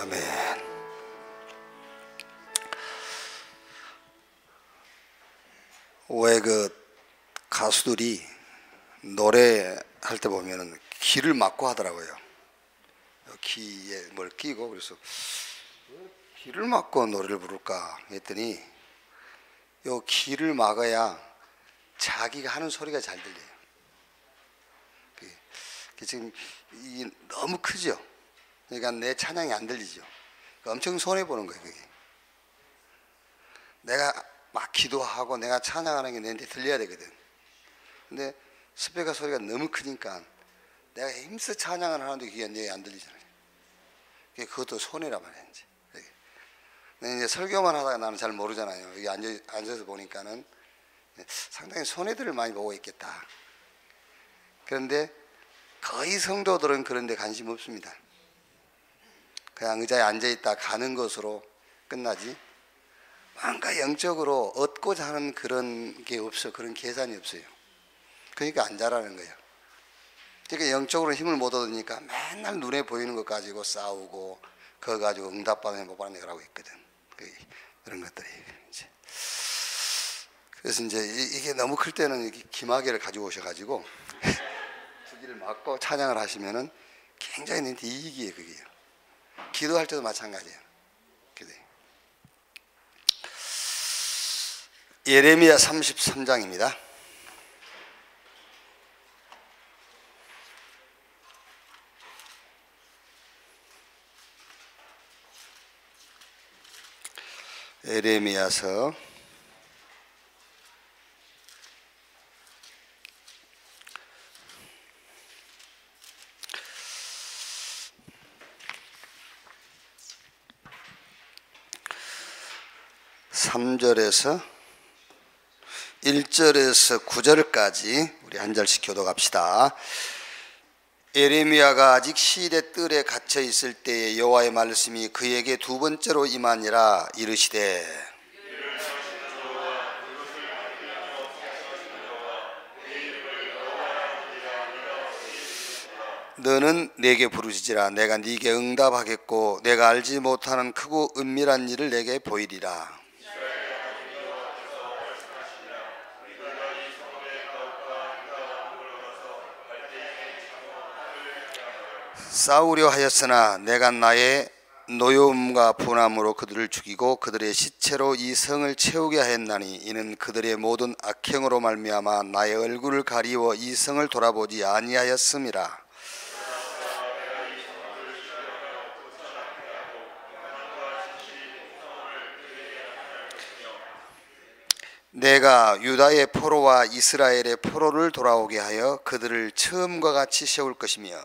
아멘. 왜 그 가수들이 노래할 때 보면은 귀를 막고 하더라고요. 귀에 뭘 끼고. 그래서 귀를 막고 노래를 부를까 했더니 요 귀를 막아야 자기가 하는 소리가 잘 들려요. 지금 너무 크죠. 그러니까 내 찬양이 안 들리죠. 엄청 손해 보는 거예요. 그게. 내가 막 기도하고 내가 찬양하는 게 내한테 들려야 되거든. 근데 스피커 소리가 너무 크니까 내가 힘써 찬양을 하는데 그게 내게 안 들리잖아요. 그것도 손해라 말이야. 이제 설교만 하다가 나는 잘 모르잖아요. 여기 앉아서 보니까는 상당히 손해들을 많이 보고 있겠다. 그런데 거의 성도들은 그런 데 관심 없습니다. 그냥 의자에 앉아있다 가는 것으로 끝나지 뭔가 영적으로 얻고자 하는 그런 게 없어. 그런 계산이 없어요. 그러니까 안 자라는 거예요. 그러니까 영적으로 힘을 못 얻으니까 맨날 눈에 보이는 것 가지고 싸우고 그거 가지고 응답받으면 못 받는 거라고 있거든. 그런 것들이 이제. 그래서 이제 이게 너무 클 때는 기마개를 가지고 오셔가지고 주기를 막고 찬양을 하시면은 굉장히 너한테 이익이에요. 그게. 기도할 때도 마찬가지예요. 예레미야 33장입니다. 예레미야서 3절에서 1절에서 9절까지 우리 한 절씩 교독합시다. 예레미야가 아직 시일의 뜰에 갇혀 있을 때에 여호와의 말씀이 그에게 두 번째로 임하니라. 이르시되 너는 내게 부르짖으라. 내가 네게 응답하겠고 내가 알지 못하는 크고 은밀한 일을 내게 보이리라. 싸우려 하였으나 내가 나의 노여움과 분함으로 그들을 죽이고 그들의 시체로 이 성을 채우게 하였나니 이는 그들의 모든 악행으로 말미암아 나의 얼굴을 가리워 이 성을 돌아보지 아니하였음이라. 내가 유다의 포로와 이스라엘의 포로를 돌아오게 하여 그들을 처음과 같이 세울 것이며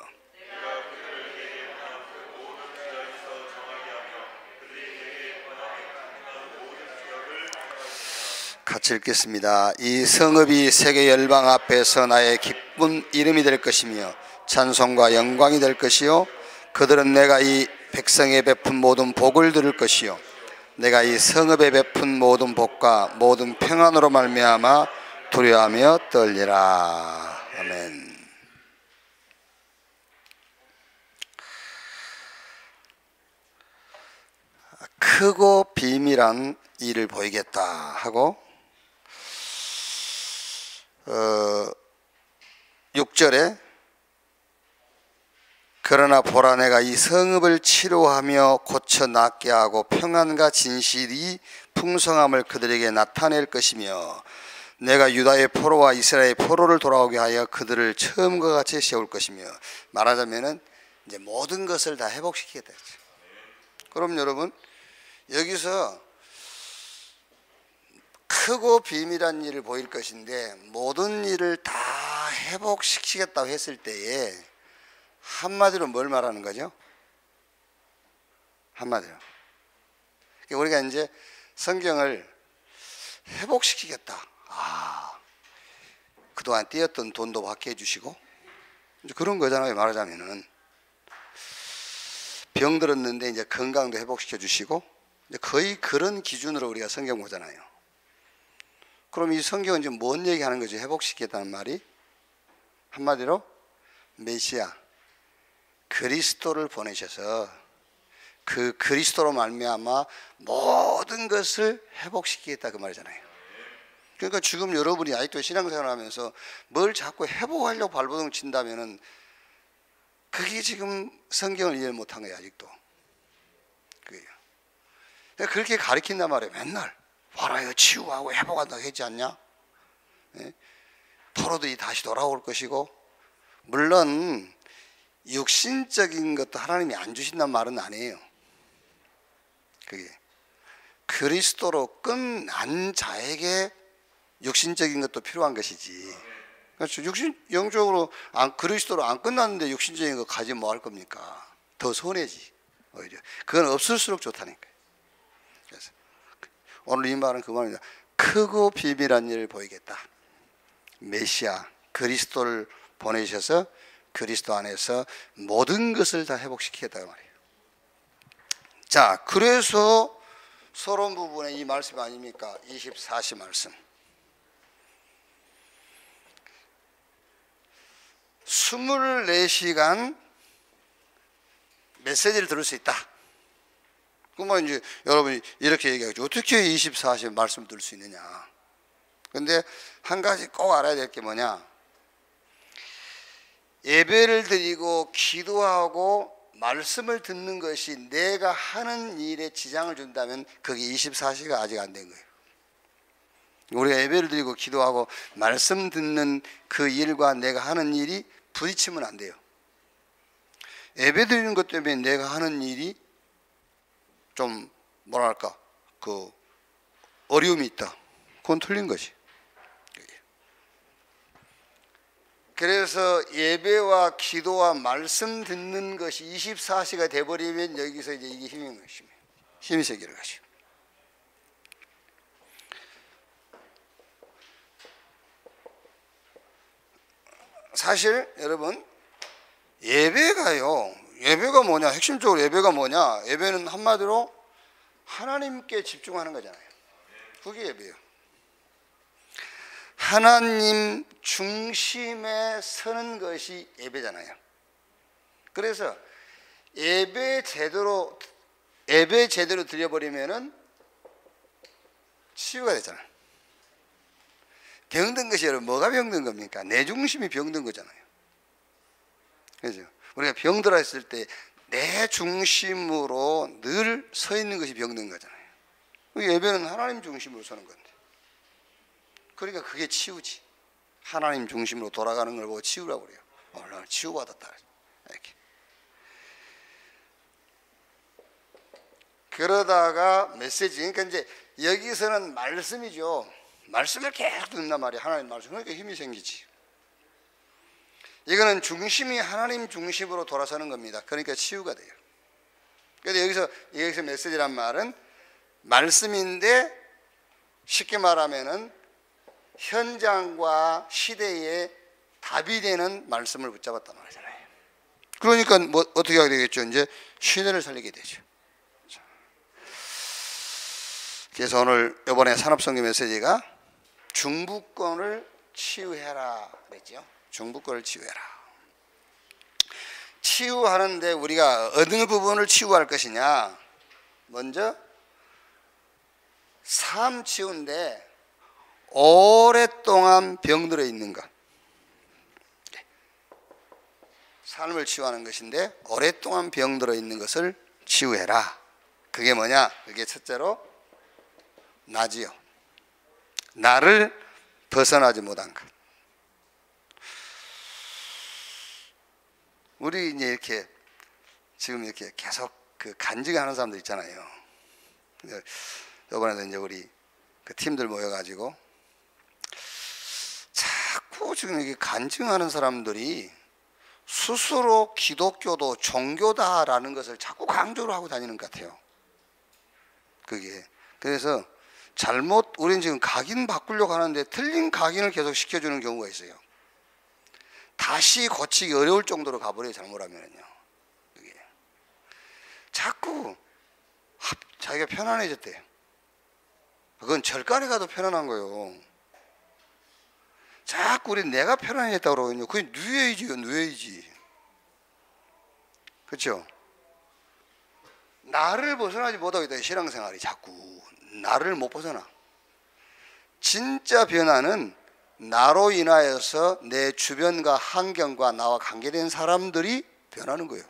같이 읽겠습니다. 이 성읍이 세계 열방 앞에서 나의 기쁜 이름이 될 것이며 찬송과 영광이 될 것이요 그들은 내가 이 백성에 베푼 모든 복을 들을 것이요 내가 이 성읍에 베푼 모든 복과 모든 평안으로 말미암아 두려워하며 떨리라. 아멘. 크고 비밀한 일을 보이겠다 하고 6절에 그러나 보라 내가 이 성읍을 치료하며 고쳐 낫게 하고 평안과 진실이 풍성함을 그들에게 나타낼 것이며 내가 유다의 포로와 이스라엘의 포로를 돌아오게 하여 그들을 처음과 같이 세울 것이며 말하자면은 이제 모든 것을 다 회복시키겠다. 그럼 여러분 여기서 크고 비밀한 일을 보일 것인데 모든 일을 다 회복시키겠다고 했을 때에 한마디로 뭘 말하는 거죠? 한마디로 우리가 이제 성경을 회복시키겠다. 그동안 떼었던 돈도 받게 해주시고 이제 그런 거잖아요. 말하자면은 병 들었는데 이제 건강도 회복시켜 주시고 이제 거의 그런 기준으로 우리가 성경 보잖아요. 그럼 이 성경은 지금 뭔 얘기하는 거죠? 회복시키겠다는 말이 한마디로 메시아 그리스도를 보내셔서 그 그리스도로 말미암아 모든 것을 회복시키겠다 그 말이잖아요. 그러니까 지금 여러분이 아직도 신앙생활하면서 뭘 자꾸 회복하려고 발버둥 친다면은 그게 지금 성경을 이해 못한 거예요. 아직도. 그게요. 그렇게 가르친단 말이에요. 맨날 와라요 치유하고 회복한다고 했지 않냐? 예? 포로들이 다시 돌아올 것이고, 물론 육신적인 것도 하나님이 안 주신다는 말은 아니에요. 그게 그리스도로 끝난 자에게 육신적인 것도 필요한 것이지. 그렇죠. 영적으로 그리스도로 안 끝났는데 육신적인 거 가지면 뭐 할 겁니까? 더 손해지. 오히려 그건 없을수록 좋다니까요. 그래서 오늘 이 말은 그 말입니다. 크고 비밀한 일을 보이겠다. 메시아 그리스도를 보내셔서 그리스도 안에서 모든 것을 다 회복시키겠다 그 말이에요. 자, 그래서 서론 부분에 이 말씀 아닙니까? 24시 말씀. 24시간 메시지를 들을 수 있다. 그러면 이제 여러분이 이렇게 얘기하죠. 어떻게 24시 말씀을 들을 수 있느냐. 근데 한 가지 꼭 알아야 될 게 뭐냐. 예배를 드리고 기도하고 말씀을 듣는 것이 내가 하는 일에 지장을 준다면 그게 24시가 아직 안 된 거예요. 우리가 예배를 드리고 기도하고 말씀 듣는 그 일과 내가 하는 일이 부딪히면 안 돼요. 예배 드리는 것 때문에 내가 하는 일이 좀 뭐랄까 그 어려움이 있다. 그건 틀린 것이. 그래서 예배와 기도와 말씀 듣는 것이 24시가 돼버리면 여기서 이제 이게 힘이 생기는 것이요. 사실 여러분 예배가 뭐냐, 핵심적으로 예배가 뭐냐, 예배는 한마디로 하나님께 집중하는 거잖아요. 그게 예배예요. 하나님 중심에 서는 것이 예배잖아요. 그래서 예배 제대로 드려버리면은 치유가 되잖아요. 병든 것이 여러분 뭐가 병든 겁니까? 내 중심이 병든 거잖아요. 그렇죠? 우리가 병들어 했을 때 내 중심으로 늘 서 있는 것이 병든 거잖아요. 예배는 하나님 중심으로 서는 건데. 그러니까 그게 치유지. 하나님 중심으로 돌아가는 걸 보고 치유라고 그래요. 오늘 치유받았다. 이렇게. 그러다가 메시지, 그러니까 이제 여기서는 말씀이죠. 말씀을 계속 듣는단 말이에요. 하나님 말씀. 그러니까 힘이 생기지. 이거는 중심이 하나님 중심으로 돌아서는 겁니다. 그러니까 치유가 돼요. 그런데 여기서 메시지란 말은 말씀인데 쉽게 말하면은 현장과 시대에 답이 되는 말씀을 붙잡았단 말이잖아요. 그러니까 뭐 어떻게 하게 되겠죠? 이제 시대를 살리게 되죠. 그래서 오늘 이번에 산업성교 메시지가 중부권을 치유해라 그랬죠. 중부권을 치유해라. 치유하는데 우리가 어느 부분을 치유할 것이냐? 먼저 삶 치유인데 오랫동안 병들어 있는 것. 삶을 치유하는 것인데 오랫동안 병들어 있는 것을 치유해라. 그게 뭐냐? 그게 첫째로 나지요. 나를 벗어나지 못한 것. 우리 이제 이렇게 지금 이렇게 계속 그 간증하는 사람들 있잖아요. 이번에도 이제 우리 그 팀들 모여가지고 자꾸 지금 이렇게 간증하는 사람들이 스스로 기독교도 종교다라는 것을 자꾸 강조를 하고 다니는 것 같아요. 그게 그래서 우리는 지금 각인 바꾸려고 하는데 틀린 각인을 계속 시켜주는 경우가 있어요. 다시 고치기 어려울 정도로 가버려요. 잘못하면요. 그게 자꾸 자기가 편안해졌대요. 그건 절간에 가도 편안한 거예요. 자꾸 우리 내가 편안해졌다고 그러거든요. 그게 뉴에이지요, 뉴에이지. 그렇죠? 나를 벗어나지 못하고 있다. 신앙생활이 자꾸 나를 못 벗어나. 진짜 변화는 나로 인하여서 내 주변과 환경과 나와 관계된 사람들이 변하는 거예요.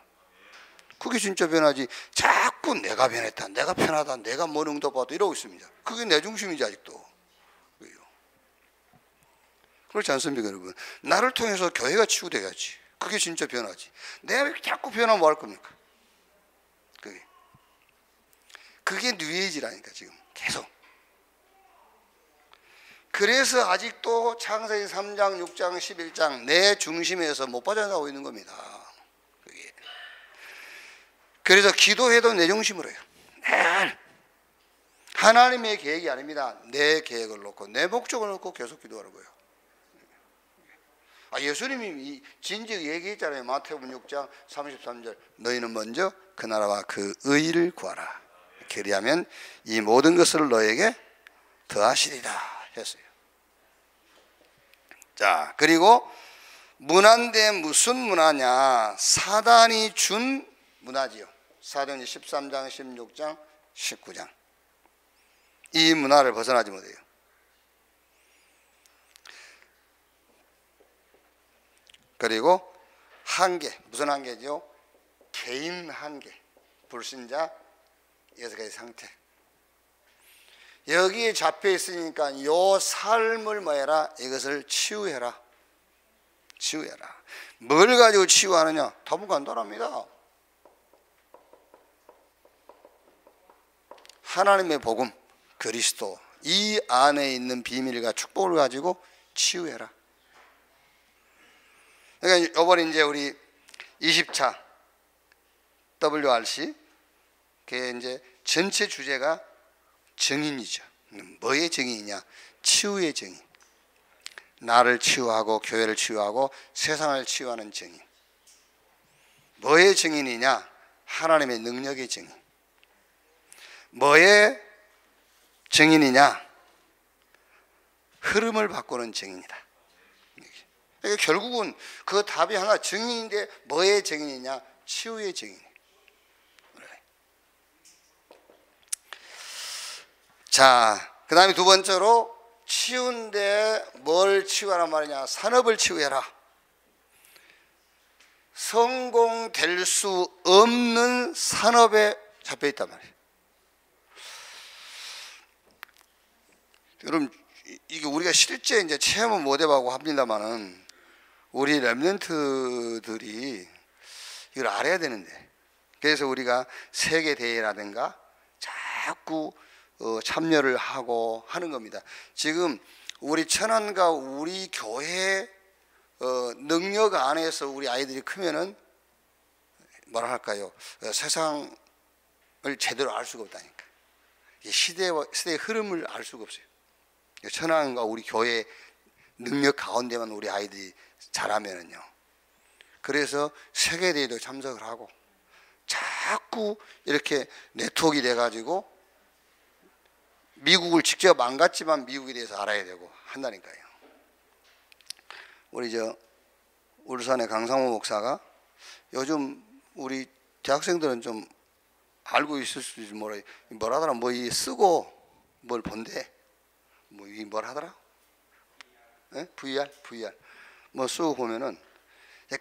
그게 진짜 변화지. 자꾸 내가 변했다, 내가 편하다, 내가 뭐 응답받다 이러고 있습니다. 그게 내 중심이지 아직도. 그렇지 않습니까 여러분? 나를 통해서 교회가 치유돼야지. 그게 진짜 변화지. 내가 왜 자꾸 변하면 뭐 할 겁니까? 그게 뉴에이지라니까 지금 계속. 그래서 아직도 창세기 3장, 6장, 11장 내 중심에서 못 빠져나가고 있는 겁니다. 그게. 그래서 기도해도 내 중심으로 해요. 늘 하나님의 계획이 아닙니다. 내 계획을 놓고 내 목적을 놓고 계속 기도하는 거예요. 예수님이 진즉 얘기했잖아요. 마태복음 6장 33절 너희는 먼저 그 나라와 그 의를 구하라. 그리하면 이 모든 것을 너에게 더하시리라 했어요. 자, 그리고 문화인데 무슨 문화냐? 사단이 준 문화지요. 사도행전 13장, 16장, 19장. 이 문화를 벗어나지 못해요. 그리고 한계, 무슨 한계죠? 개인 한계, 불신자 6가지 상태. 여기에 잡혀 있으니까 요 삶을 뭐해라? 이것을 치유해라. 치유해라. 뭘 가지고 치유하느냐? 답은 간단합니다. 하나님의 복음, 그리스도, 이 안에 있는 비밀과 축복을 가지고 치유해라. 그러니까 이번에 이제 우리 20차 WRC 그게 이제 전체 주제가 증인이죠. 뭐의 증인이냐? 치유의 증인. 나를 치유하고 교회를 치유하고 세상을 치유하는 증인. 뭐의 증인이냐? 하나님의 능력의 증인. 뭐의 증인이냐? 흐름을 바꾸는 증인이다. 그러니까 결국은 그 답이 하나, 증인인데 뭐의 증인이냐? 치유의 증인. 자, 그 다음에 두 번째로 치유인데 뭘 치유하란 말이냐? 산업을 치유해라. 성공될 수 없는 산업에 잡혀 있단 말이에요. 여러분, 이게 우리가 실제 이제 체험은 못 해보고 합니다만은 우리 렘넌트들이 이걸 알아야 되는데, 그래서 우리가 세계 대회라든가 자꾸 참여를 하고 하는 겁니다. 지금 우리 천안과 우리 교회 능력 안에서 우리 아이들이 크면은 뭐라 할까요? 세상을 제대로 알 수가 없다니까. 시대의 흐름을 알 수가 없어요. 천안과 우리 교회 능력 가운데만 우리 아이들이 잘하면은요. 그래서 세계대회도 참석을 하고 자꾸 이렇게 네트워크가 돼가지고 미국을 직접 안 갔지만 미국에 대해서 알아야 되고 한다니까요. 우리 울산의 강상호 목사가 요즘 우리 대학생들은 좀 알고 있을지 몰라요. 뭐라더라? 뭐 이 쓰고 뭘 본대? 뭐 이 뭘 하더라? VR? 뭐 쓰고 보면은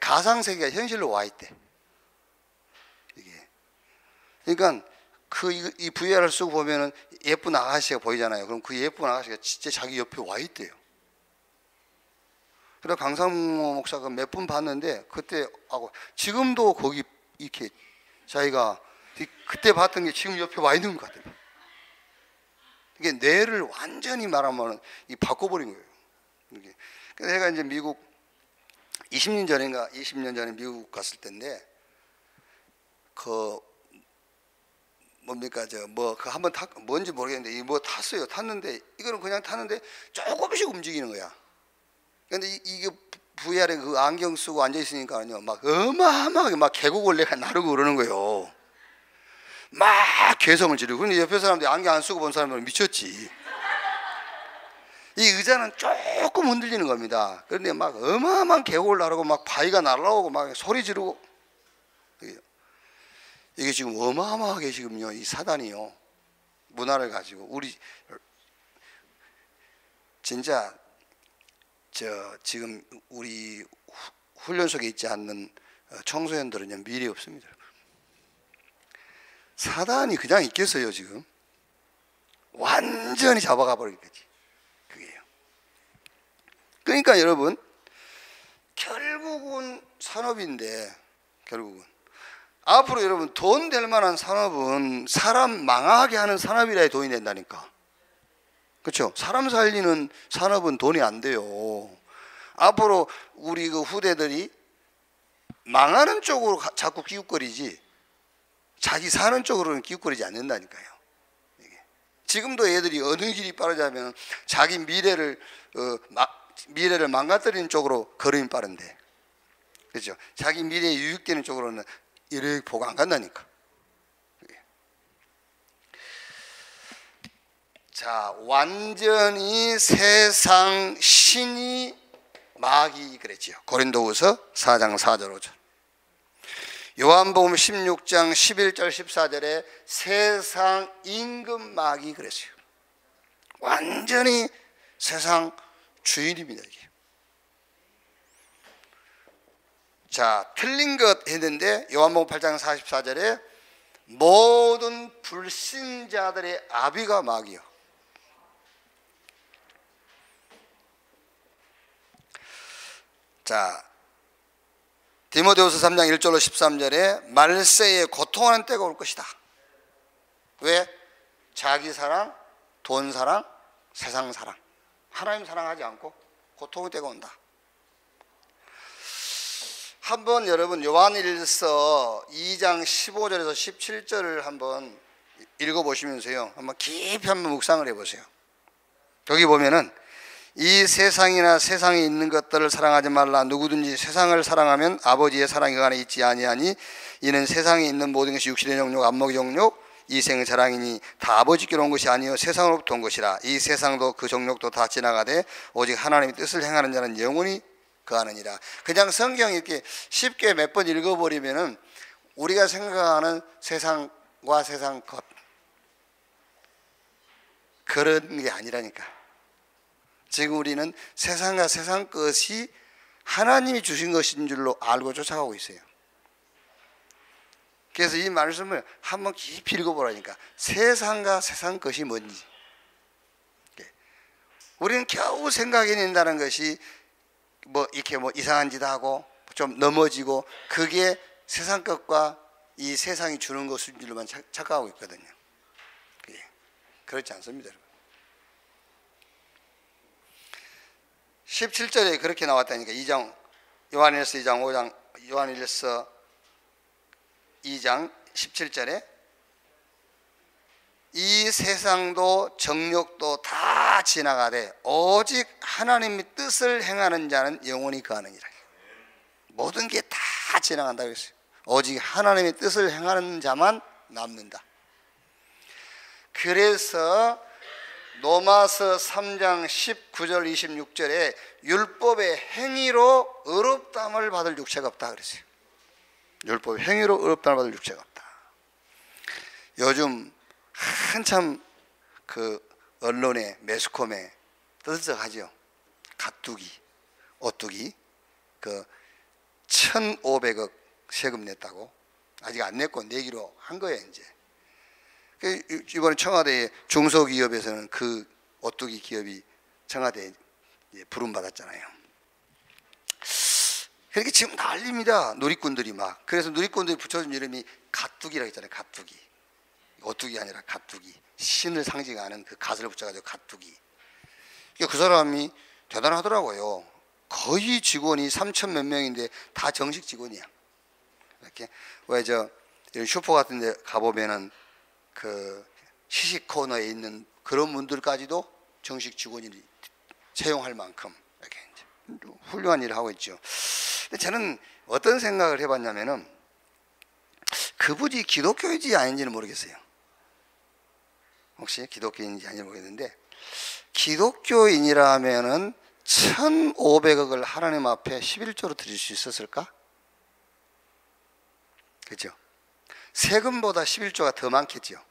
가상세계가 현실로 와 있대. 이게. 그러니까 이 VR을 쓰고 보면은 예쁜 아가씨가 보이잖아요. 그럼 그 예쁜 아가씨가 진짜 자기 옆에 와 있대요. 그래서 강상모 목사가 몇 분 봤는데 그때 하고 지금도 거기 이렇게 자기가 그때 봤던 게 지금 옆에 와 있는 것 같아요. 이게 뇌를 완전히 말하면 바꿔버린 거예요. 이게. 그래서 제가 이제 미국 20년 전에 미국 갔을 때인데 뭡니까 그 한번 뭔지 모르겠는데 이 뭐 탔어요. 탔는데 이거는 그냥 탔는데 조금씩 움직이는 거야. 근데 이게 VR에 그 안경 쓰고 앉아 있으니까요 막 어마어마하게 막 계곡을 나르고 그러는 거예요. 막 개성을 지르고. 근데 옆에 사람들이 안경 안 쓰고 본 사람들은 미쳤지. 이 의자는 조금 흔들리는 겁니다. 그런데 막 어마어마한 계곡을 나르고 막 바위가 날아오고 막 소리 지르고. 이게 지금 어마어마하게 지금요, 이 사단이요, 문화를 가지고 우리 진짜 지금 우리 훈련소에 있지 않는 청소년들은요, 미래 없습니다. 사단이 그냥 있겠어요. 지금 완전히 잡아가 버리겠지. 그게요. 그러니까 여러분, 결국은 산업인데, 결국은 앞으로 여러분 돈 될 만한 산업은 사람 망하게 하는 산업이라 돈이 된다니까. 그렇죠? 사람 살리는 산업은 돈이 안 돼요. 앞으로 우리 그 후대들이 망하는 쪽으로 자꾸 기웃거리지, 자기 사는 쪽으로는 기웃거리지 않는다니까요. 이게. 지금도 애들이 어느 길이 빠르자면 자기 미래를 망가뜨리는 쪽으로 걸음이 빠른데, 그렇죠? 자기 미래에 유익되는 쪽으로는 이렇게 보고 안 간다니까. 자, 완전히 세상 신이 마귀 그랬지요. 고린도후서 4장 4절 5절. 요한복음 16장 11절 14절에 세상 임금 마귀 그랬어요. 완전히 세상 주인입니다. 이게. 자, 틀린 것 했는데 요한복음 8장 44절에 모든 불신자들의 아비가 마귀요. 자, 디모데후서 3장 1절로 13절에 말세에 고통하는 때가 올 것이다. 왜? 자기 사랑, 돈 사랑, 세상 사랑, 하나님 사랑하지 않고 고통의 때가 온다. 한번 여러분 요한일서 2장 15절에서 17절을 한번 읽어보시면서요, 한번 깊이 한번 묵상을 해보세요. 여기 보면은 이 세상이나 세상에 있는 것들을 사랑하지 말라. 누구든지 세상을 사랑하면 아버지의 사랑이 그 안에 있지 아니하니 이는 세상에 있는 모든 것이 육신의 정욕, 안목의 정욕, 이생의 자랑이니 다 아버지께로 온 것이 아니요 세상으로부터 온 것이라. 이 세상도 그 정욕도 다 지나가되 오직 하나님의 뜻을 행하는 자는 영원히 거하느니라. 그냥 성경 이렇게 쉽게 몇 번 읽어버리면은 우리가 생각하는 세상과 세상 것 그런 게 아니라니까. 지금 우리는 세상과 세상 것이 하나님이 주신 것인 줄로 알고 쫓아가고 있어요. 그래서 이 말씀을 한번 깊이 읽어보라니까. 세상과 세상 것이 뭔지. 우리는 겨우 생각해낸다는 것이 이렇게 이상한 짓 하고 좀 넘어지고 그게 세상 것과 이 세상이 주는 것인 줄로만 착각하고 있거든요. 그렇지 않습니다, 여러분. 17절에 그렇게 나왔다니까. 요한일서 2장 5장, 요한일서 2장 17절에 이 세상도 정욕도 다 지나가되 오직 하나님의 뜻을 행하는 자는 영원히 거하느니라. 모든 게 다 지나간다고 했어요. 오직 하나님의 뜻을 행하는 자만 남는다. 그래서 로마서 3장 19절 26절에 율법의 행위로 의롭다함을 받을 육체가 없다 그랬어요. 율법의 행위로 의롭다함을 받을 육체가 없다. 요즘 한참 그 언론에 매스컴에 떠들썩하죠. 가뚜기, 오뚜기 그 1,500억 세금 냈다고. 아직 안 냈고 내기로 한 거예요. 이제 이번에 청와대 중소기업에서는 그 오뚜기 기업이 청와대에 부름받았잖아요. 그렇게 지금 난립니다. 누리꾼들이 막. 그래서 누리꾼들이 붙여준 이름이 가뚜기라고 했잖아요. 가뚜기. 오뚜기 아니라 가뚜기. 신을 상징하는 그 갓을 붙여가지고 가뚜기. 그 사람이 대단하더라고요. 거의 직원이 3천 몇 명인데 다 정식 직원이야. 이렇게 왜 슈퍼 같은 데 가보면은 그 시식 코너에 있는 그런 분들까지도 정식 직원이 채용할 만큼 이렇게 훌륭한 일을 하고 있죠. 근데 저는 어떤 생각을 해봤냐면은 그분이 기독교인지 아닌지는 모르겠어요. 혹시 기독교인인지 아닌지 모르겠는데 기독교인이라면은 1,500억을 하나님 앞에 11조로 드릴 수 있었을까? 그죠? 세금보다 11조가 더 많겠지요.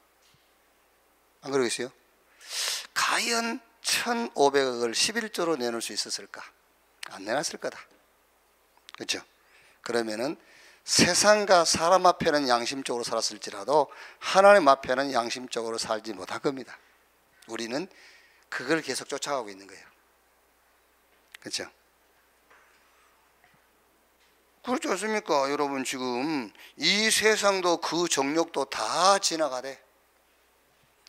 안 그러겠어요? 과연 1,500억을 11조로 내놓을 수 있었을까? 안 내놨을 거다. 그렇죠? 그러면은 세상과 사람 앞에는 양심적으로 살았을지라도 하나님 앞에는 양심적으로 살지 못할 겁니다. 우리는 그걸 계속 쫓아가고 있는 거예요. 그렇죠? 그렇지 않습니까? 여러분, 지금 이 세상도 그 정욕도 다 지나가되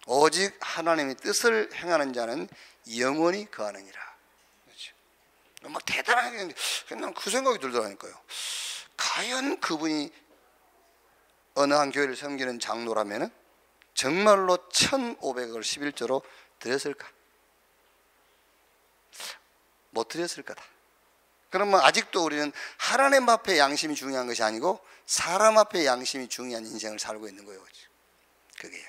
오직 하나님의 뜻을 행하는 자는 영원히 거하느니라. 그렇죠? 막 대단하게, 난 그 생각이 들더라니까요. 과연 그분이 어느 한 교회를 섬기는 장로라면 정말로 1,500억을 11조로 드렸을까? 못 드렸을 거다. 그러면 아직도 우리는 하나님 앞에 양심이 중요한 것이 아니고 사람 앞에 양심이 중요한 인생을 살고 있는 거예요. 그게요.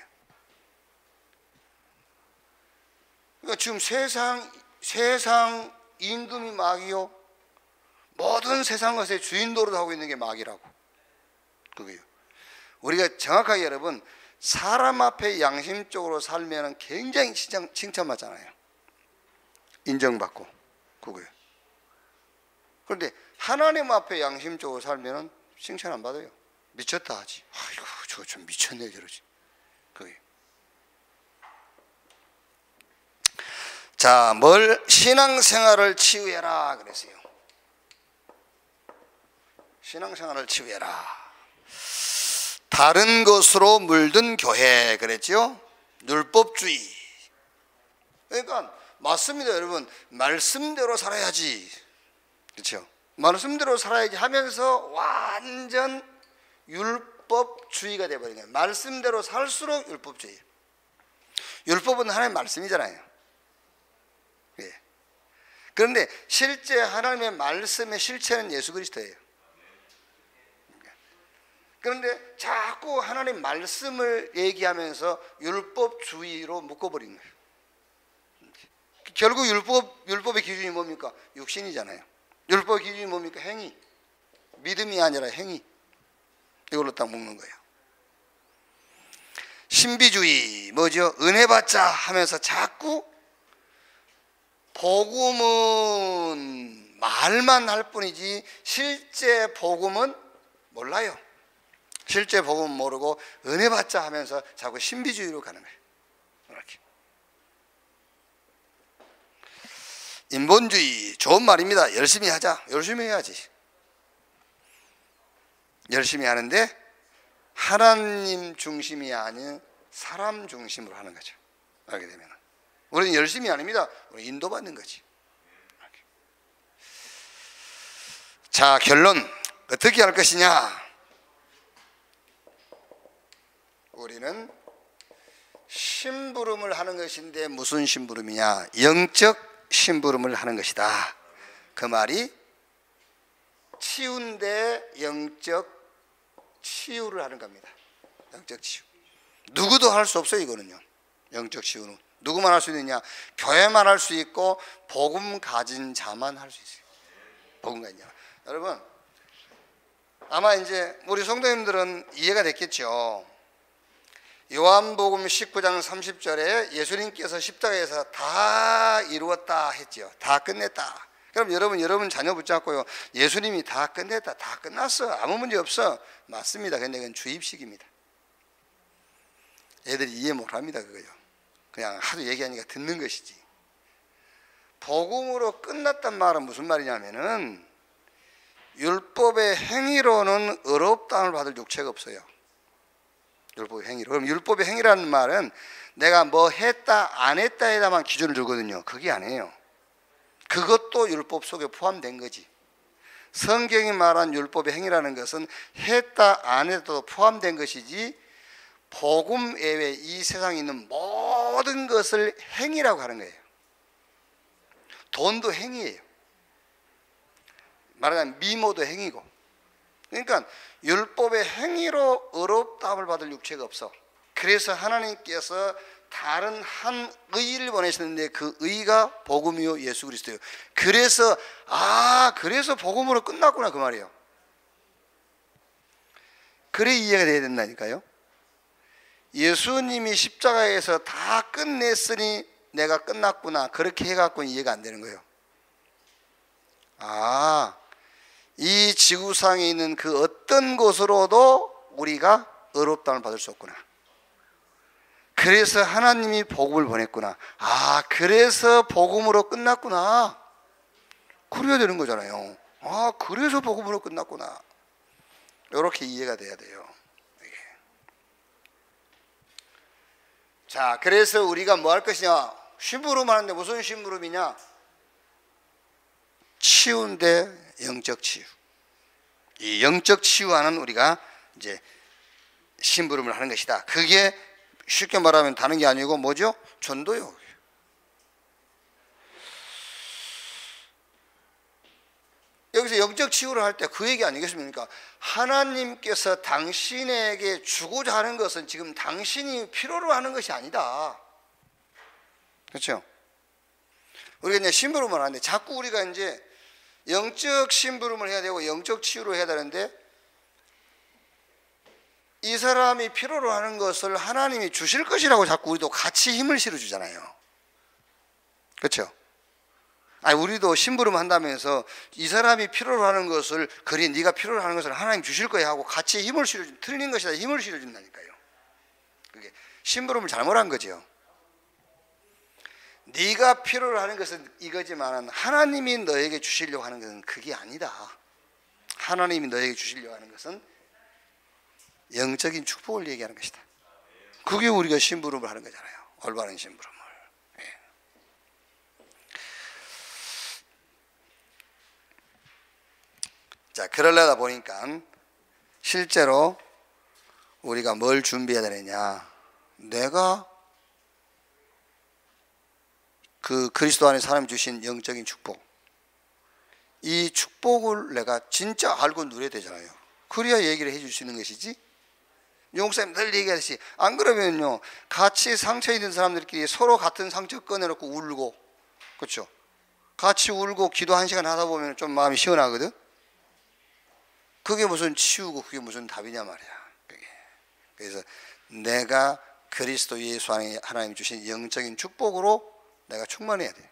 그러니까 지금 세상 임금이 마귀요, 모든 세상 것의 주인 노릇하고 있는 게 마귀라고. 그게요. 우리가 정확하게 여러분, 사람 앞에 양심적으로 살면 굉장히 칭찬받잖아요. 인정받고. 그거예요. 그런데 하나님 앞에 양심적으로 살면 칭찬 안 받아요. 미쳤다 하지. 아이고, 저거 좀 미쳤네 저러지. 그게. 자, 신앙생활을 치유해라 그랬어요. 신앙생활을 치유해라. 다른 것으로 물든 교회 그랬죠. 율법주의. 그러니까 맞습니다, 여러분. 말씀대로 살아야지. 그렇죠? 말씀대로 살아야지 하면서 완전 율법주의가 되어버린 거예요. 말씀대로 살수록 율법주의. 율법은 하나님의 말씀이잖아요. 예. 그런데 실제 하나님의 말씀의 실체는 예수 그리스도예요. 그런데 자꾸 하나님 말씀을 얘기하면서 율법주의로 묶어버린 거예요. 결국 율법의 기준이 뭡니까? 육신이잖아요. 율법의 기준이 뭡니까? 행위. 믿음이 아니라 행위. 이걸로 딱 묶는 거예요. 신비주의 뭐죠? 은혜 받자 하면서 자꾸 복음은 말만 할 뿐이지 실제 복음은 몰라요. 실제 복음은 모르고 은혜 받자 하면서 자꾸 신비주의로 가는 거예요. 이렇게. 인본주의 좋은 말입니다. 열심히 하자. 열심히 해야지. 열심히 하는데 하나님 중심이 아닌 사람 중심으로 하는 거죠. 알게 되면 우리는 열심히 아닙니다. 우리 인도받는 거지. 자, 결론 어떻게 할 것이냐? 우리는 심부름을 하는 것인데 무슨 심부름이냐? 영적 심부름을 하는 것이다. 그 말이 치유인데 영적 치유를 하는 겁니다. 영적 치유. 누구도 할 수 없어요. 이거는요. 영적 치유는 누구만 할 수 있느냐? 교회만 할 수 있고 복음 가진 자만 할 수 있어요. 복음 가진 자. 여러분, 아마 이제 우리 성도님들은 이해가 됐겠죠. 요한복음 19장 30절에 예수님께서 십자가에서 다 이루었다 했죠. 다 끝냈다. 그럼 여러분 자녀 붙잡고요. 예수님이 다 끝냈다. 다 끝났어. 아무 문제 없어. 맞습니다. 근데 그건 주입식입니다. 애들이 이해 못합니다. 그거요. 그냥 하도 얘기하니까 듣는 것이지. 복음으로 끝났단 말은 무슨 말이냐면은 율법의 행위로는 의롭다함을 받을 육체가 없어요. 율법의 행위로. 그럼 율법의 행위라는 말은 내가 뭐 했다 안 했다에다만 기준을 두거든요. 그게 아니에요. 그것도 율법 속에 포함된 거지. 성경이 말한 율법의 행위라는 것은 했다 안 했다도 포함된 것이지 복음 외에 이 세상에 있는 모든 것을 행위라고 하는 거예요. 돈도 행위예요. 말하자면 미모도 행위고. 그러니까 율법의 행위로 의롭다함을 받을 육체가 없어. 그래서 하나님께서 다른 한 의를 보내셨는데 그 의가 복음이요 예수 그리스도예요. 그래서 그래서 복음으로 끝났구나 그 말이에요. 그래 이해가 돼야 된다니까요. 예수님이 십자가에서 다 끝냈으니 내가 끝났구나, 그렇게 해갖고 이해가 안 되는 거예요. 아, 이 지구상에 있는 그 어떤 곳으로도 우리가 의롭다움을 받을 수 없구나. 그래서 하나님이 복음을 보냈구나. 아, 그래서 복음으로 끝났구나. 그래야 되는 거잖아요. 아, 그래서 복음으로 끝났구나. 이렇게 이해가 돼야 돼요. 자, 그래서 우리가 뭐 할 것이냐? 심부름 하는데 무슨 심부름이냐? 치유인데 영적 치유. 이 영적 치유하는 우리가 이제 심부름을 하는 것이다. 그게 쉽게 말하면 다른 게 아니고 뭐죠? 전도요. 여기서 영적 치유를 할 때 그 얘기 아니겠습니까? 하나님께서 당신에게 주고자 하는 것은 지금 당신이 필요로 하는 것이 아니다. 그렇죠? 우리가 이제 심부름을 하는데 자꾸 우리가 이제 영적 심부름을 해야 되고 영적 치유를 해야 되는데, 이 사람이 필요로 하는 것을 하나님이 주실 것이라고 자꾸 우리도 같이 힘을 실어주잖아요. 그렇죠? 아니, 우리도 심부름 한다면서 이 사람이 필요로 하는 것을, 그래 네가 필요로 하는 것을 하나님 주실 거야 하고 같이 힘을 실어준, 틀린 것이다 힘을 실어준다니까요. 그게 심부름을 잘못한 거죠. 네가 필요로 하는 것은 이거지만 하나님이 너에게 주시려고 하는 것은 그게 아니다. 하나님이 너에게 주시려고 하는 것은 영적인 축복을 얘기하는 것이다. 그게 우리가 심부름을 하는 거잖아요. 올바른 심부름을. 예. 자, 그러려다 보니까 실제로 우리가 뭘 준비해야 되느냐? 내가 그 그리스도 안에 사람이 주신 영적인 축복, 이 축복을 내가 진짜 알고 누려야 되잖아요. 그래야 얘기를 해줄 수 있는 것이지. 용사님 늘 얘기하듯이, 안 그러면요 같이 상처 있는 사람들끼리 서로 같은 상처 꺼내놓고 울고, 그렇죠? 같이 울고 기도 한 시간 하다 보면 좀 마음이 시원하거든. 그게 무슨 치유고 그게 무슨 답이냐 말이야. 그래서 내가 그리스도 예수 안에 하나님 주신 영적인 축복으로 내가 충만해야 돼.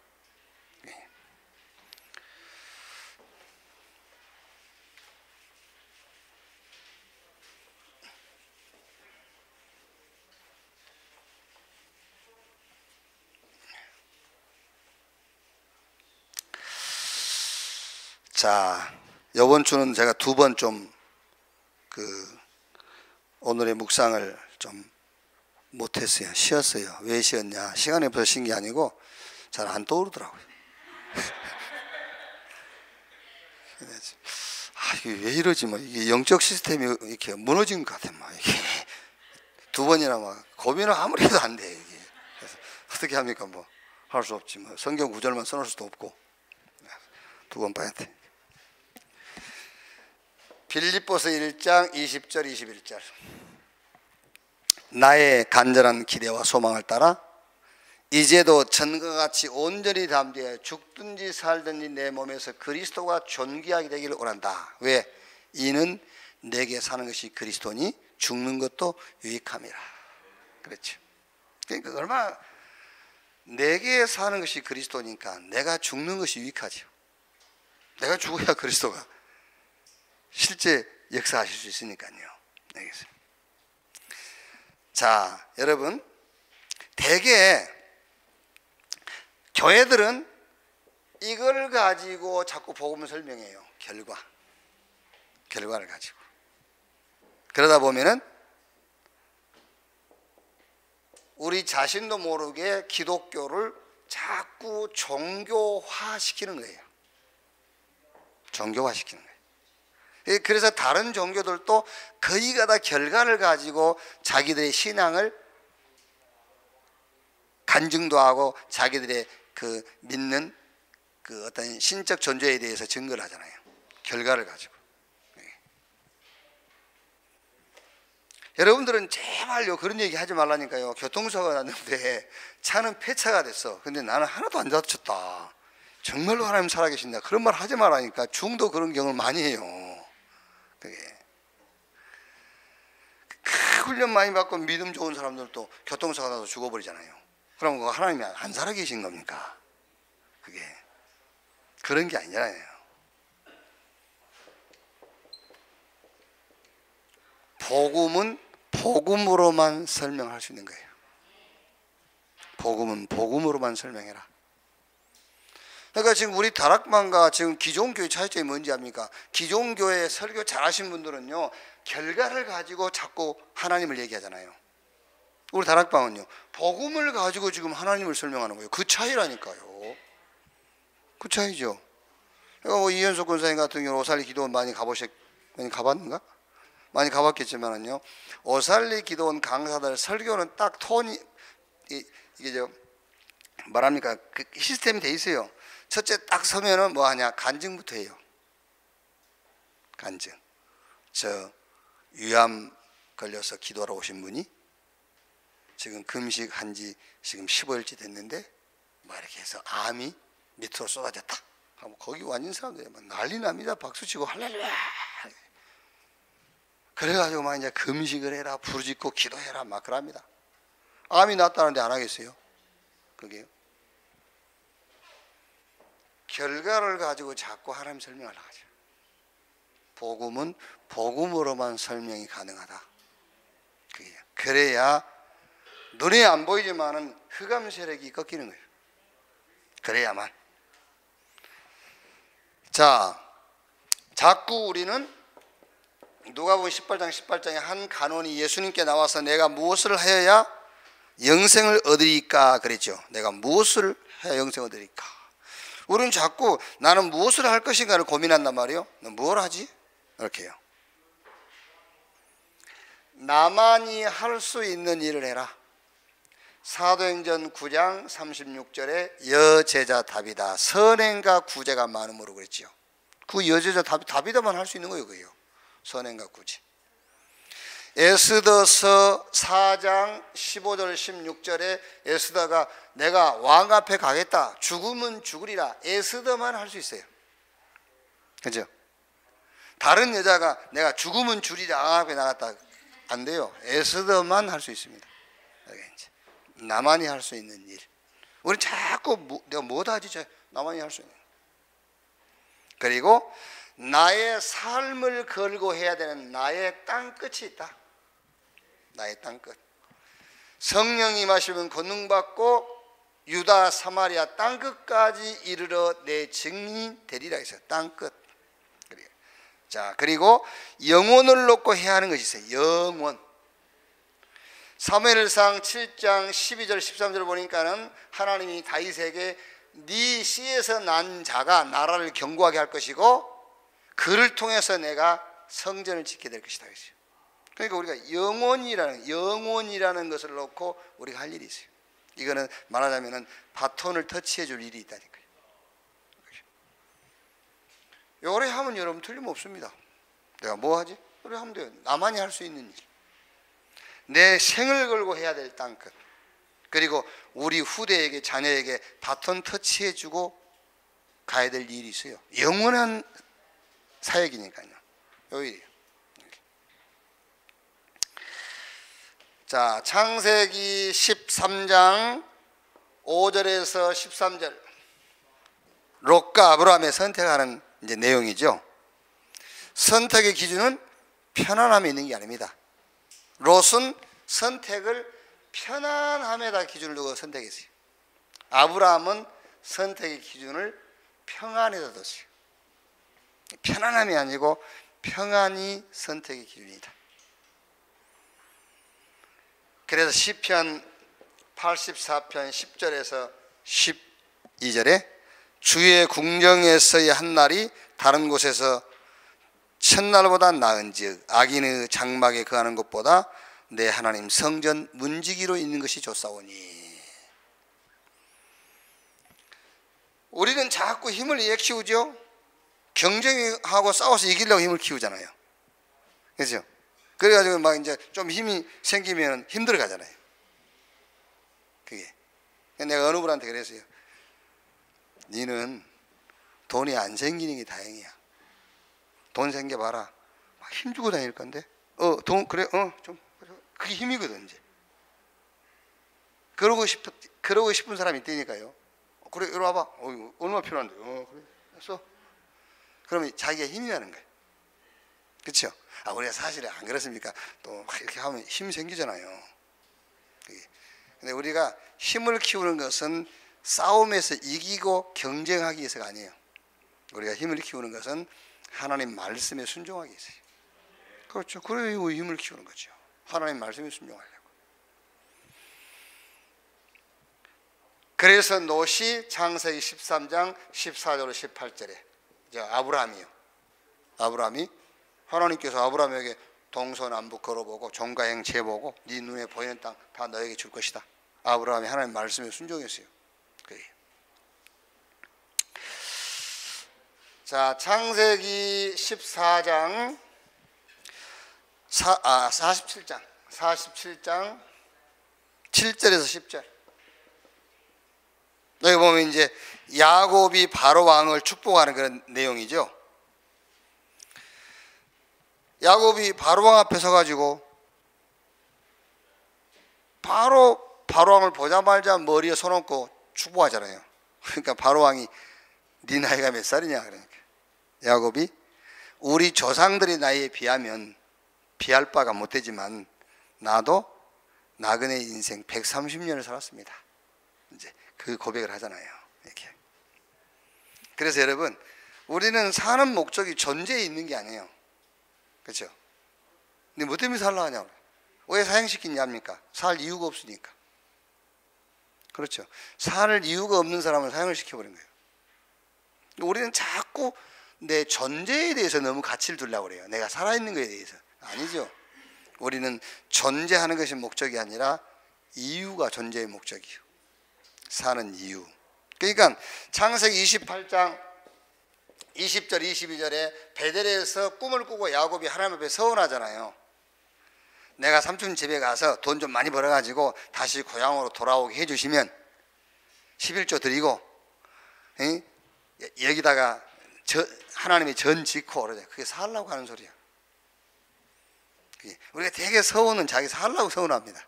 자, 이번 주는 제가 두 번 좀 오늘의 묵상을 좀 못했어요. 쉬었어요. 왜 쉬었냐? 시간이 없어서 쉰 게 아니고 잘 안 떠오르더라고요. 아, 이게 왜 이러지? 뭐 이게 영적 시스템이 이렇게 무너진 것 같아. 막 이게 두 번이나 막 고민을 아무리 해도 안 돼. 이게. 그래서 어떻게 합니까? 뭐 할 수 없지. 뭐 성경 구절만 써놓을 수도 없고 두 번 봐야 돼. 빌립보서 1장 20절 21절. 나의 간절한 기대와 소망을 따라 이제도 전과 같이 온전히 담대해 죽든지 살든지 내 몸에서 그리스도가 존귀하게 되기를 원한다. 왜? 이는 내게 사는 것이 그리스도니 죽는 것도 유익함이라. 그렇죠. 그러니까 얼마나 내게 사는 것이 그리스도니까 내가 죽는 것이 유익하죠. 내가 죽어야 그리스도가 실제 역사하실 수 있으니까요. 알겠습니다. 자, 여러분, 대개 교회들은 이걸 가지고 자꾸 복음을 설명해요. 결과를 가지고. 그러다 보면은 우리 자신도 모르게 기독교를 자꾸 종교화시키는 거예요. 종교화시키는 거예요. 그래서 다른 종교들도 거의가 다 결과를 가지고 자기들의 신앙을 간증도 하고 자기들의 그 믿는 그 어떤 신적 존재에 대해서 증거를 하잖아요. 결과를 가지고. 여러분들은 제발요 그런 얘기 하지 말라니까요. 교통사고가 났는데 차는 폐차가 됐어. 근데 나는 하나도 안 다쳤다. 정말로 하나님 살아계신다. 그런 말 하지 말라니까. 중도 그런 경험을 많이 해요. 그게. 훈련 많이 받고 믿음 좋은 사람들도 교통사고 나서 죽어버리잖아요. 그럼 그거 하나님이 안 살아계신 겁니까? 그게 그런 게 아니잖아요. 복음은 복음으로만 설명할 수 있는 거예요. 복음은 복음으로만 설명해라. 그러니까 지금 우리 다락방과 지금 기존 교회 차이점이 뭔지 압니까? 기존 교회 설교 잘하신 분들은요, 결과를 가지고 자꾸 하나님을 얘기하잖아요. 우리 다락방은요, 복음을 가지고 지금 하나님을 설명하는 거예요. 그 차이라니까요. 그 차이죠. 그러니까 뭐 이현석 권사님 같은 경우 오살리 기도원 많이 가봤는가? 많이 가봤겠지만은요, 오살리 기도원 강사들 설교는 딱 톤이 이게 저 말합니까? 그 시스템이 돼 있어요. 첫째 딱 서면은 뭐 하냐? 간증부터 해요. 간증. 저 위암 걸려서 기도하러 오신 분이 지금 금식한 지 지금 15일째 됐는데 뭐 이렇게 해서 암이 밑으로 쏟아졌다. 거기 완전 사람들이 막 난리 납니다. 박수치고 할렐루야. 그래가지고 막 이제 금식을 해라, 부르짖고 기도해라 막 그럽니다. 암이 났다는데 안 하겠어요? 그게요. 결과를 가지고 자꾸 하나님 설명을 하죠. 복음은 복음으로만 설명이 가능하다. 그게 그래야 눈에 안 보이지만은 흑암 세력이 꺾이는 거예요. 그래야만. 자, 자꾸 우리는 누가복음 18장에 한 간원이 예수님께 나와서 내가 무엇을 하여야 영생을 얻으리까 그랬죠. 내가 무엇을 해야 영생을 얻으리까. 우리는 자꾸 나는 무엇을 할 것인가를 고민한단 말이에요. 너 뭘 하지? 이렇게 해요. 나만이 할 수 있는 일을 해라. 사도행전 9장 36절에 여제자 다비다. 선행과 구제가 많음으로 그랬죠. 그 여제자 다비다만 할 수 있는 거예요. 그게요. 선행과 구제. 에스더서 4장 15절 16절에 에스더가 내가 왕 앞에 가겠다. 죽으면 죽으리라. 에스더만 할 수 있어요. 그죠? 다른 여자가 내가 죽으면 죽으리라 왕 앞에 나갔다. 안 돼요. 에스더만 할 수 있습니다. 나만이 할 수 있는 일. 우리 자꾸 내가 못하지? 나만이 할 수 있는. 그리고 나의 삶을 걸고 해야 되는 나의 땅끝이 있다. 나의 땅끝. 성령이 임하시면 권능받고 유다 사마리아 땅끝까지 이르러 내 증인이 되리라 했어요. 땅끝. 자, 그리고 영혼을 놓고 해야 하는 것이 있어요. 영혼. 사무엘상 7장 12절 13절 보니까는 하나님이 다윗에게 네 씨에서 난 자가 나라를 견고하게 할 것이고 그를 통해서 내가 성전을 짓게 될 것이다. 그러니까 우리가 영혼이라는 것을 놓고 우리가 할 일이 있어요. 이거는 말하자면은 바톤을 터치해 줄 일이 있다니까요. 요래 하면 여러분 틀림없습니다. 내가 뭐 하지? 요래 하면 돼요. 나만이 할 수 있는 일. 내 생을 걸고 해야 될 땅끝. 그리고 우리 후대에게 자녀에게 바톤 터치해 주고 가야 될 일이 있어요. 영원한 사역이니까요. 요 일이에요. 자, 창세기 13장 5절에서 13절. 롯과 아브라함의 선택하는 이제 내용이죠. 선택의 기준은 편안함에 있는 게 아닙니다. 롯은 선택을 편안함에다 기준을 두고 선택했어요. 아브라함은 선택의 기준을 평안에다 뒀어요. 편안함이 아니고 평안이 선택의 기준이다. 그래서 시편 84편 10절에서 12절에 주의 궁정에서의 한 날이 다른 곳에서 첫날보다 나은즉 악인의 장막에 거하는 것보다 내 하나님 성전 문지기로 있는 것이 좋사오니. 우리는 자꾸 힘을 왜 키우죠? 경쟁하고 싸워서 이기려고 힘을 키우잖아요. 그렇죠? 그래가지고 막 이제 좀 힘이 생기면 힘들어 가잖아요. 그게. 내가 어느 분한테 그랬어요. 니는 돈이 안 생기는 게 다행이야. 돈 생겨봐라. 힘주고 다닐 건데. 돈, 그래, 좀. 그게 힘이거든. 이제 그러고 싶은 사람이 있다니까요. 그래, 이리 와봐. 얼마나 필요한데? 그래, 써. 그러면 자기가 힘이 나는 거예요. 그렇죠? 우리가 사실은 안 그렇습니까? 또 이렇게 하면 힘이 생기잖아요. 근데 우리가 힘을 키우는 것은 싸움에서 이기고 경쟁하기 위해서가 아니에요. 우리가 힘을 키우는 것은 하나님 말씀에 순종하기 위해서요. 그렇죠. 그래야 힘을 키우는 거죠. 하나님 말씀에 순종하려고. 그래서 롯이 창세기 13장 14절로 18절에 아브라함이 하나님께서 아브라함에게 동서남북 걸어보고 종가행 재보고 네 눈에 보이는 땅 다 너에게 줄 것이다. 아브라함이 하나님 말씀에 순종했어요. 그래요. 자, 창세기 14장 47장 7절에서 10절. 여기 보면 이제 야곱이 바로 왕을 축복하는 그런 내용이죠. 야곱이 바로 왕 앞에 서가지고 바로 왕을 보자마자 머리에 손 얹고 축복하잖아요. 그러니까 바로 왕이 네 나이가 몇 살이냐 그러니까 야곱이 우리 조상들의 나이에 비하면 비할 바가 못 되지만 나도 나그네 인생 130년을 살았습니다. 이제 그 고백을 하잖아요. 이렇게. 그래서 여러분, 우리는 사는 목적이 존재에 있는 게 아니에요. 그렇죠? 근데 뭐 때문에 살라 하냐고. 왜 사형시키냐입니까? 살 이유가 없으니까. 그렇죠? 살 이유가 없는 사람을 사형을 시켜버린 거예요. 우리는 자꾸 내 존재에 대해서 너무 가치를 두려고 그래요. 내가 살아있는 것에 대해서. 아니죠. 우리는 존재하는 것이 목적이 아니라 이유가 존재의 목적이에요. 사는 이유. 그러니까 창세기 28장 20절 22절에 베델에서 꿈을 꾸고 야곱이 하나님 앞에 서원하잖아요. 내가 삼촌 집에 가서 돈 좀 많이 벌어가지고 다시 고향으로 돌아오게 해주시면 11조 드리고 여기다가 하나님의 전 짓고 그러죠. 그게 살라고 하는 소리야. 우리가 되게 서원은 자기 살라고 서원합니다.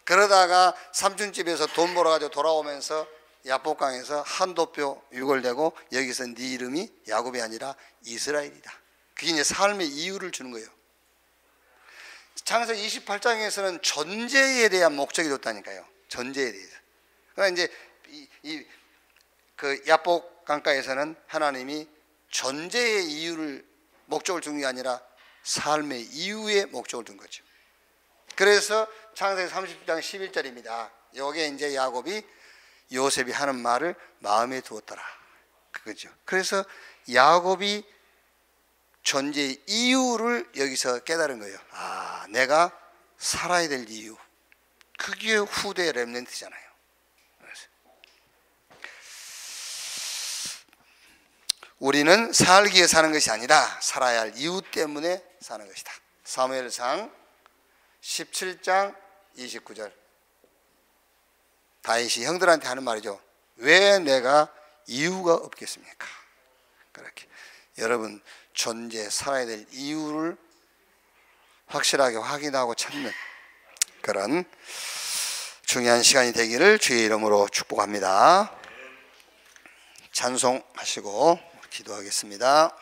그러다가 삼촌집에서 돈 벌어가지고 돌아오면서 야복강에서 한도뼈 유골되고 여기서 네 이름이 야곱이 아니라 이스라엘이다. 그게 이제 삶의 이유를 주는 거예요. 창세기 28장에서는 존재에 대한 목적이 뒀다니까요. 존재에 대해서. 그러니까 이제 그 야복 강가에서는 하나님이 존재의 이유를 목적을 준 게 아니라 삶의 이유의 목적을 둔 거죠. 그래서 창세기 30장 11절입니다. 여기에 이제 야곱이 요셉이 하는 말을 마음에 두었더라. 그거죠. 그래서 야곱이 존재의 이유를 여기서 깨달은 거예요. 내가 살아야 될 이유. 그게 후대 렘넌트잖아요. 우리는 살기 위해 사는 것이 아니라 살아야 할 이유 때문에 사는 것이다. 사무엘상 17장 29절. 다윗이 형들한테 하는 말이죠. 왜 내가 이유가 없겠습니까? 그렇게 여러분 존재 살아야 될 이유를 확실하게 확인하고 찾는 그런 중요한 시간이 되기를 주의 이름으로 축복합니다. 찬송하시고 기도하겠습니다.